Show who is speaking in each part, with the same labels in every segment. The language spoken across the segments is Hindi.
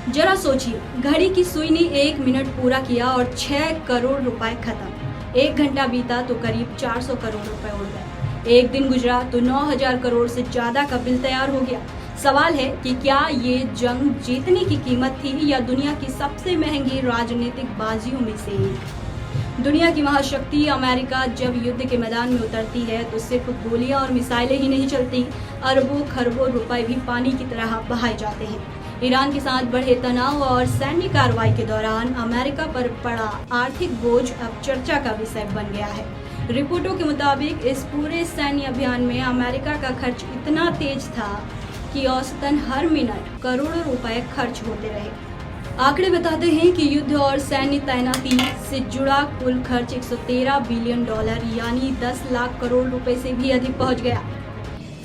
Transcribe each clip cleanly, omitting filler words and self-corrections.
Speaker 1: जरा सोचिए, घड़ी की सुई ने 1 मिनट पूरा किया और 6 करोड़ रुपए खत्म। 1 घंटा बीता तो करीब 400 करोड़ रुपए उड़ गए। एक दिन गुजरा तो 9,000 करोड़ से ज्यादा का बिल तैयार हो गया। सवाल है कि क्या ये जंग जीतने की कीमत थी या दुनिया की सबसे महंगी राजनीतिक बाजियों में से एक। दुनिया की महाशक्ति अमेरिका जब युद्ध के मैदान में उतरती है तो सिर्फ गोलियां और मिसाइलें ही नहीं चलती, अरबों खरबों रुपए भी पानी की तरह बहाए जाते हैं। ईरान के साथ बढ़े तनाव और सैन्य कार्रवाई के दौरान अमेरिका पर पड़ा आर्थिक बोझ अब चर्चा का विषय बन गया है। रिपोर्टों के मुताबिक इस पूरे सैन्य अभियान में अमेरिका का खर्च इतना तेज था कि औसतन हर मिनट करोड़ों रुपए खर्च होते रहे। आंकड़े बताते हैं कि युद्ध और सैन्य तैनाती से जुड़ा कुल खर्च 113 बिलियन डॉलर यानी 10 लाख करोड़ रुपए से भी अधिक पहुंच गया।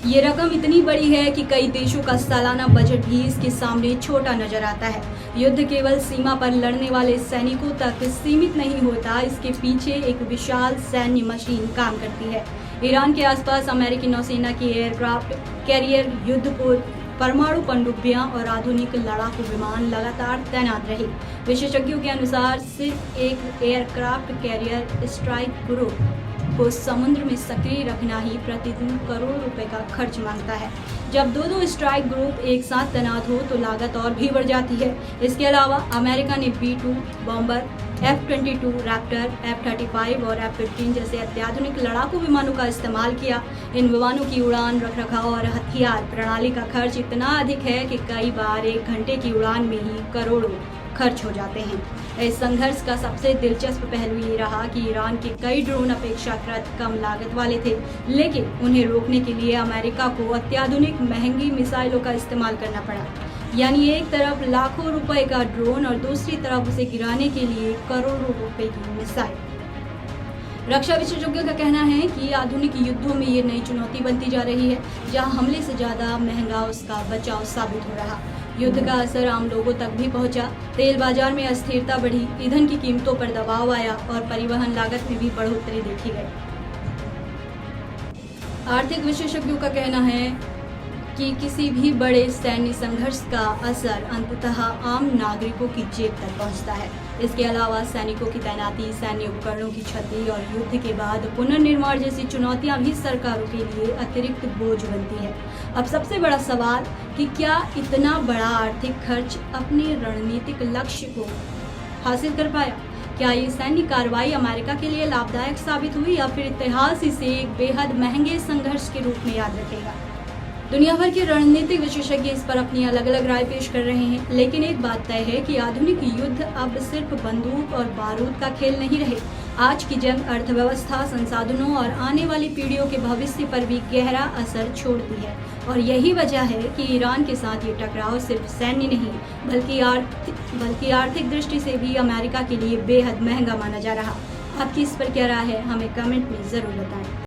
Speaker 1: ये रकम इतनी बड़ी है कि कई देशों का सालाना बजट भी इसके सामने छोटा नजर आता है। युद्ध केवल सीमा पर लड़ने वाले सैनिकों तक सीमित नहीं होता, इसके पीछे एक विशाल सैन्य मशीन काम करती है। ईरान के आसपास अमेरिकी नौसेना की एयरक्राफ्ट कैरियर, युद्धपोत, परमाणु पनडुब्बियां और आधुनिक लड़ाकू विमान लगातार तैनात रहे। विशेषज्ञों के अनुसार सिर्फ एक एयरक्राफ्ट कैरियर स्ट्राइक ग्रुप को समुद्र में सक्रिय रखना ही प्रतिदिन करोड़ों रुपए का खर्च मांगता है। जब दो स्ट्राइक ग्रुप एक साथ तैनात हो तो लागत और भी बढ़ जाती है। इसके अलावा अमेरिका ने B-2 bomber, F-22 Raptor, F-35 और F-15 जैसे अत्याधुनिक लड़ाकू विमानों का इस्तेमाल किया। इन विमानों की उड़ान, रखरखाव और हथियार प्रणाली का खर्च इतना अधिक है कि कई बार 1 घंटे की उड़ान में ही करोड़ों खर्च हो जाते हैं। इस संघर्ष का सबसे दिलचस्प पहलू ये रहा कि ईरान के कई ड्रोन अपेक्षाकृत कम लागत वाले थे, लेकिन उन्हें रोकने के लिए अमेरिका को अत्याधुनिक महंगी मिसाइलों का इस्तेमाल करना पड़ा। यानी एक तरफ लाखों रुपए का ड्रोन और दूसरी तरफ उसे गिराने के लिए करोड़ों रुपए की मिसाइल। रक्षा विशेषज्ञों का कहना है कि आधुनिक युद्धों में ये नई चुनौती बनती जा रही है, जहां हमले से ज्यादा महंगा उसका बचाव साबित हो रहा। युद्ध का असर आम लोगों तक भी पहुंचा। तेल बाजार में अस्थिरता बढ़ी, ईंधन की कीमतों पर दबाव आया और परिवहन लागत में भी बढ़ोतरी देखी गई। आर्थिक विशेषज्ञों का कहना है कि किसी भी बड़े सैन्य संघर्ष का असर अंततः आम नागरिकों की जेब तक पहुंचता है। इसके अलावा सैनिकों की तैनाती, सैन्य उपकरणों की क्षति और युद्ध के बाद पुनर्निर्माण जैसी चुनौतियां भी सरकारों के लिए अतिरिक्त बोझ बनती है। अब सबसे बड़ा सवाल कि क्या इतना बड़ा आर्थिक खर्च अपने रणनीतिक लक्ष्य को हासिल कर पाया? क्या ये सैन्य कार्रवाई अमेरिका के लिए लाभदायक साबित हुई या फिर इतिहास इसे एक बेहद महंगे संघर्ष के रूप में याद रखेगा? दुनिया भर के रणनीतिक विशेषज्ञ इस पर अपनी अलग अलग राय पेश कर रहे हैं, लेकिन एक बात तय है कि आधुनिक युद्ध अब सिर्फ बंदूक और बारूद का खेल नहीं रहे। आज की जंग अर्थव्यवस्था, संसाधनों और आने वाली पीढ़ियों के भविष्य पर भी गहरा असर छोड़ती है। और यही वजह है कि ईरान के साथ ये टकराव सिर्फ सैन्य नहीं बल्कि आर्थिक दृष्टि से भी अमेरिका के लिए बेहद महंगा माना जा रहा। आपकी इस पर क्या राय है, हमें कमेंट में जरूर बताएं।